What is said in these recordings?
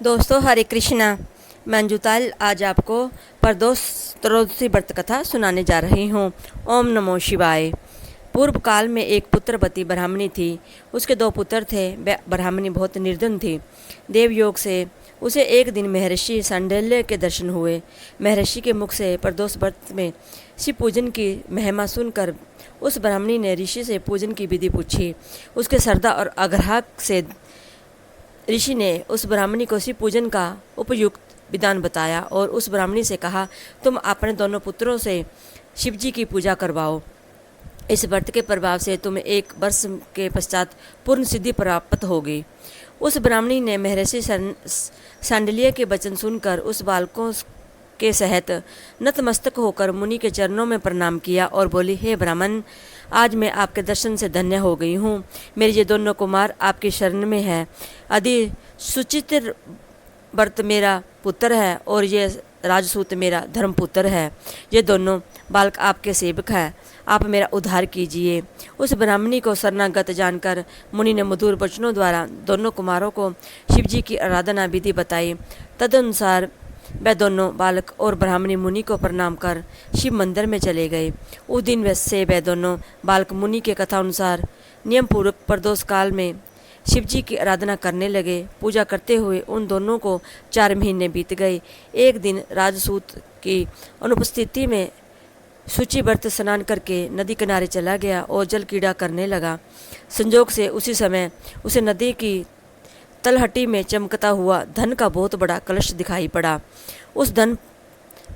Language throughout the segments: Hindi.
दोस्तों हरे कृष्णा। मैं अंजुताल आज आपको प्रदोष त्रयोदशी व्रत कथा सुनाने जा रही हूँ। ओम नमो शिवाय। पूर्व काल में एक पुत्रवती ब्राह्मणी थी। उसके दो पुत्र थे। ब्राह्मणी बहुत निर्धन थी। देवयोग से उसे एक दिन महर्षि सांडल्य के दर्शन हुए। महर्षि के मुख से प्रदोष व्रत में शिव पूजन की महिमा सुनकर उस ब्राह्मणी ने ऋषि से पूजन की विधि पूछी। उसके श्रद्धा और आग्रह से ऋषि ने उस ब्राह्मणी को शिव पूजन का उपयुक्त विधान बताया और उस ब्राह्मणी से कहा, तुम अपने दोनों पुत्रों से शिव जी की पूजा करवाओ। इस व्रत के प्रभाव से तुम्हें 1 वर्ष के पश्चात पूर्ण सिद्धि प्राप्त होगी। उस ब्राह्मणी ने महर्षि सांडल्य के वचन सुनकर उस बालकों के सहित नतमस्तक होकर मुनि के चरणों में प्रणाम किया और बोली, हे ब्राह्मण, आज मैं आपके दर्शन से धन्य हो गई हूँ। मेरे ये दोनों कुमार आपकी शरण में है। आदि सुचित्र व्रत मेरा पुत्र है और ये राजसूत मेरा धर्मपुत्र है। ये दोनों बालक आपके सेवक हैं। आप मेरा उद्धार कीजिए। उस ब्राह्मणी को शरणागत जानकर मुनि ने मधुर वचनों द्वारा दोनों कुमारों को शिवजी की आराधना विधि बताई। तदनुसार वे दोनों बालक और ब्राह्मणी मुनि को प्रणाम कर शिव मंदिर में चले गए। उस दिन से वे दोनों बालक मुनि के कथा अनुसार नियम पूर्वक प्रदोष काल में शिव जी की आराधना करने लगे। पूजा करते हुए उन दोनों को 4 महीने बीत गए। एक दिन राजसूत की अनुपस्थिति में सूची व्रत स्नान करके नदी किनारे चला गया और जल क्रीड़ा करने लगा। संजोग से उसी समय उसे नदी की तलहटी में चमकता हुआ धन का बहुत बड़ा कलश दिखाई पड़ा। उस धन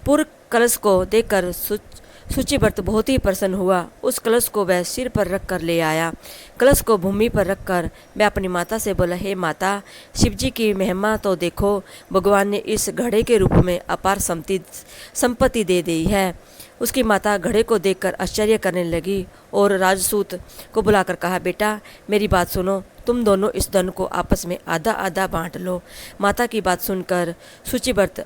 पूर्ण कलश को देखकर सूचीव्रत बहुत ही प्रसन्न हुआ। उस कलश को वह सिर पर रख कर ले आया। कलश को भूमि पर रखकर वह अपनी माता से बोला, हे माता, शिवजी की महिमा तो देखो। भगवान ने इस घड़े के रूप में अपार संपत्ति दे दी है। उसकी माता घड़े को देखकर आश्चर्य करने लगी और राजसूत को बुलाकर कहा, बेटा मेरी बात सुनो, तुम दोनों इस धन को आपस में आधा आधा बांट लो। माता की बात सुनकर सूचीव्रत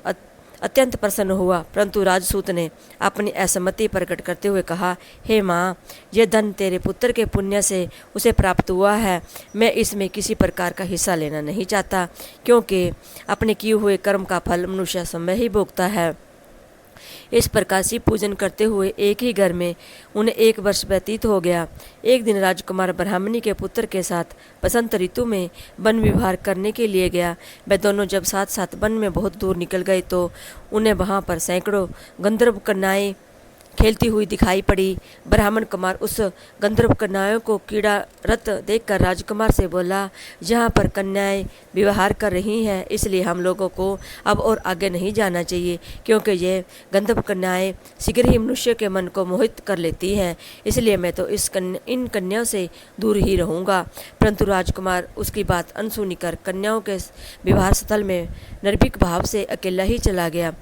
अत्यंत प्रसन्न हुआ, परंतु राजसूत ने अपनी असम्मति प्रकट करते हुए कहा, हे माँ, यह धन तेरे पुत्र के पुण्य से उसे प्राप्त हुआ है। मैं इसमें किसी प्रकार का हिस्सा लेना नहीं चाहता, क्योंकि अपने किए हुए कर्म का फल मनुष्य स्वयं ही भोगता है। इस प्रकार शिव पूजन करते हुए एक ही घर में उन्हें 1 वर्ष व्यतीत हो गया। एक दिन राजकुमार ब्राह्मणी के पुत्र के साथ बसंत ऋतु में वन विहार करने के लिए गया। वे दोनों जब साथ साथ वन में बहुत दूर निकल गए तो उन्हें वहां पर सैकड़ों गंधर्व कन्याएं खेलती हुई दिखाई पड़ी। ब्राह्मण कुमार उस गंधर्व कन्याओं को क्रीड़ा रत देखकर राजकुमार से बोला, जहाँ पर कन्याएं विवाह कर रही हैं, इसलिए हम लोगों को अब और आगे नहीं जाना चाहिए, क्योंकि ये गंधर्व कन्याएं शीघ्र ही मनुष्य के मन को मोहित कर लेती हैं। इसलिए मैं तो इन कन्याओं से दूर ही रहूँगा। परंतु राजकुमार उसकी बात अनसुनी कर कन्याओं के विवाह स्थल में निर्भीक भाव से अकेला ही चला गया।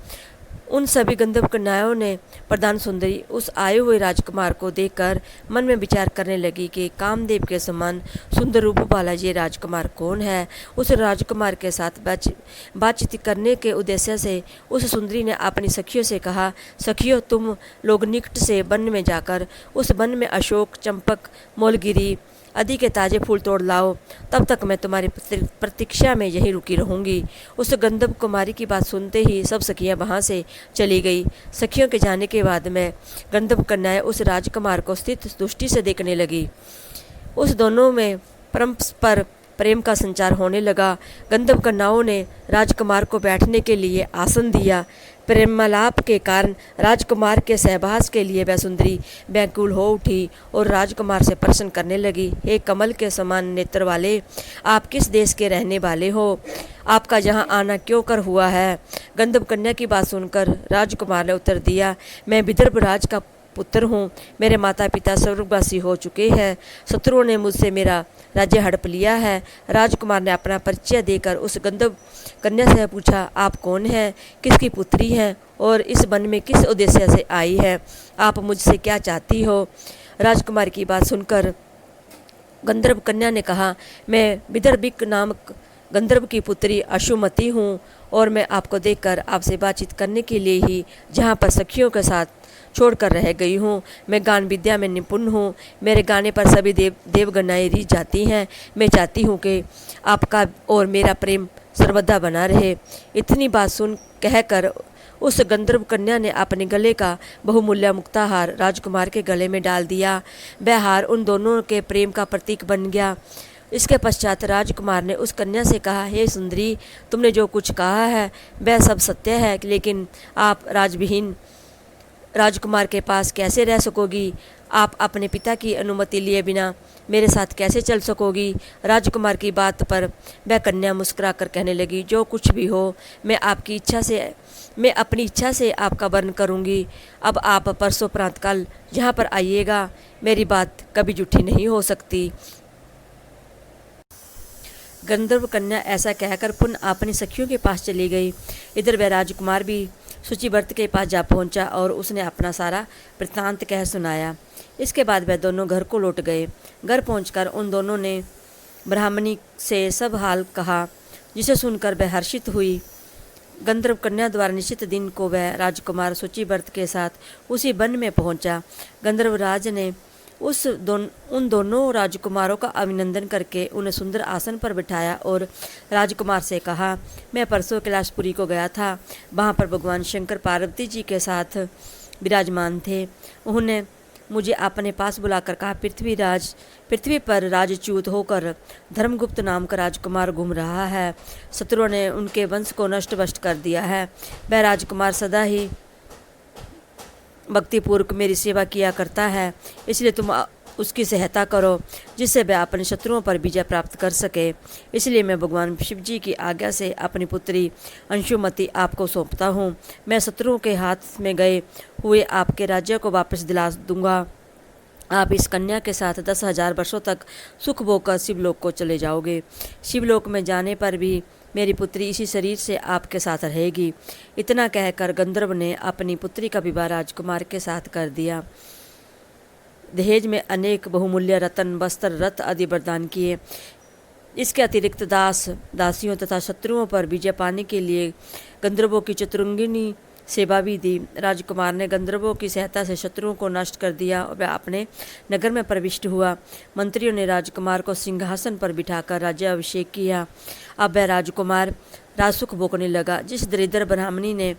उन सभी गंधर्व कन्याओं ने प्रधान सुंदरी उस आए हुए राजकुमार को देखकर मन में विचार करने लगी कि कामदेव के समान सुंदर रूप वाला ये राजकुमार कौन है। उस राजकुमार के साथ बातचीत करने के उद्देश्य से उस सुंदरी ने अपनी सखियों से कहा, सखियों, तुम लोग निकट से वन में जाकर उस वन में अशोक, चंपक, मोलगिरी आदि के ताजे फूल तोड़ लाओ। तब तक मैं तुम्हारी प्रतीक्षा में यहीं रुकी रहूंगी। उस गंधर्व कुमारी की बात सुनते ही सब सखियां वहां से चली गई। सखियों के जाने के बाद में गंधर्व कन्याएं उस राजकुमार को स्थित दृष्टि से देखने लगी। उस दोनों में परस्पर प्रेम का संचार होने लगा। गंधर्व कन्याओं ने राजकुमार को बैठने के लिए आसन दिया। प्रेमालाप के कारण राजकुमार के सहवास के लिए वह सुंदरी व्याकुल हो उठी और राजकुमार से प्रश्न करने लगी, हे कमल के समान नेत्र वाले, आप किस देश के रहने वाले हो? आपका यहाँ आना क्यों कर हुआ है? गंधर्व कन्या की बात सुनकर राजकुमार ने उत्तर दिया, मैं विदर्भ राज का पुत्र हूँ। मेरे माता पिता स्वर्गवासी हो चुके हैं। शत्रुओं ने मुझसे मेरा राज्य हड़प लिया है। राजकुमार ने अपना परिचय देकर उस गंधर्व कन्या से पूछा, आप कौन हैं, किसकी पुत्री हैं और इस वन में किस उद्देश्य से आई है? आप मुझसे क्या चाहती हो? राजकुमार की बात सुनकर गंधर्व कन्या ने कहा, मैं विदर्भिक नामक गंधर्व की पुत्री अशुमति हूँ और मैं आपको देखकर आपसे बातचीत करने के लिए ही जहाँ पर सखियों के साथ छोड़कर रह गई हूँ। मैं गान विद्या में निपुण हूँ। मेरे गाने पर सभी देवगणाएं रीझ जाती हैं। मैं चाहती हूँ कि आपका और मेरा प्रेम सर्वदा बना रहे। इतनी बात सुन कहकर उस गंधर्व कन्या ने अपने गले का बहुमूल्य मुक्ताहार राजकुमार के गले में डाल दिया। वह हार उन दोनों के प्रेम का प्रतीक बन गया। इसके पश्चात राजकुमार ने उस कन्या से कहा, हे सुंदरी, तुमने जो कुछ कहा है वह सब सत्य है, लेकिन आप राजविहीन राजकुमार के पास कैसे रह सकोगी? आप अपने पिता की अनुमति लिए बिना मेरे साथ कैसे चल सकोगी? राजकुमार की बात पर वह कन्या मुस्कुरा कर कहने लगी, जो कुछ भी हो मैं अपनी इच्छा से आपका वर्ण करूंगी। अब आप परसों प्रातःकाल यहाँ पर आइएगा। मेरी बात कभी झूठी नहीं हो सकती। गंधर्व कन्या ऐसा कहकर पुनः अपनी सखियों के पास चली गई। इधर वह राजकुमार भी शुचिव्रत के पास जा पहुंचा और उसने अपना सारा वृत्तांत कह सुनाया। इसके बाद वह दोनों घर को लौट गए। घर पहुंचकर उन दोनों ने ब्राह्मणी से सब हाल कहा, जिसे सुनकर वह हर्षित हुई। गंधर्व कन्या द्वारा निश्चित दिन को वह राजकुमार शुचिव्रत के साथ उसी वन में पहुंचा। गंधर्वराज ने उन दोनों राजकुमारों का अभिनंदन करके उन्हें सुंदर आसन पर बिठाया और राजकुमार से कहा, मैं परसों कैलाशपुरी को गया था। वहाँ पर भगवान शंकर पार्वती जी के साथ विराजमान थे। उन्होंने मुझे अपने पास बुलाकर कहा, पृथ्वी पर राजच्युत होकर धर्मगुप्त नाम का राजकुमार घूम रहा है। शत्रुओं ने उनके वंश को नष्ट भ्रष्ट कर दिया है। वह राजकुमार सदा ही भक्तिपूर्वक मेरी सेवा किया करता है, इसलिए तुम उसकी सहायता करो, जिससे वह अपने शत्रुओं पर विजय प्राप्त कर सके। इसलिए मैं भगवान शिव जी की आज्ञा से अपनी पुत्री अंशुमति आपको सौंपता हूँ। मैं शत्रुओं के हाथ में गए हुए आपके राज्य को वापस दिला दूंगा। आप इस कन्या के साथ 10,000 वर्षों तक सुख भोग कर शिवलोक को चले जाओगे। शिवलोक में जाने पर भी मेरी पुत्री इसी शरीर से आपके साथ रहेगी। इतना कहकर गंधर्व ने अपनी पुत्री का विवाह राजकुमार के साथ कर दिया। दहेज में अनेक बहुमूल्य रत्न, वस्त्र, रथ आदि वरदान किए। इसके अतिरिक्त दासियों तथा शत्रुओं पर विजय पाने के लिए गंधर्वों की चतुरंगिनी सेवा भी दी। राजकुमार ने गंधर्वों की सहायता से शत्रुओं को नष्ट कर दिया और वह अपने नगर में प्रविष्ट हुआ। मंत्रियों ने राजकुमार को सिंहासन पर बिठाकर राज्याभिषेक किया। अब वह राजकुमार राजसुख भोगने लगा। जिस दरिद्र ब्राह्मणी ने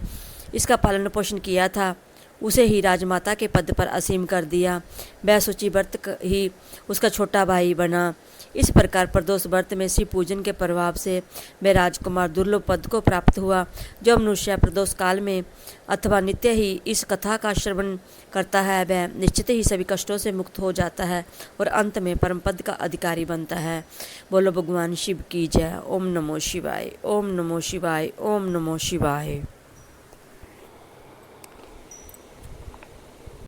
इसका पालन पोषण किया था, उसे ही राजमाता के पद पर असीम कर दिया। वह शुचिव्रत ही उसका छोटा भाई बना। इस प्रकार प्रदोष व्रत में शिव पूजन के प्रभाव से वह राजकुमार दुर्लभ पद को प्राप्त हुआ। जो मनुष्य प्रदोष काल में अथवा नित्य ही इस कथा का श्रवण करता है, वह निश्चित ही सभी कष्टों से मुक्त हो जाता है और अंत में परम पद का अधिकारी बनता है। बोलो भगवान शिव की जय। ओम नमो शिवाय, ओम नमो शिवाय, ओम नमो शिवाय।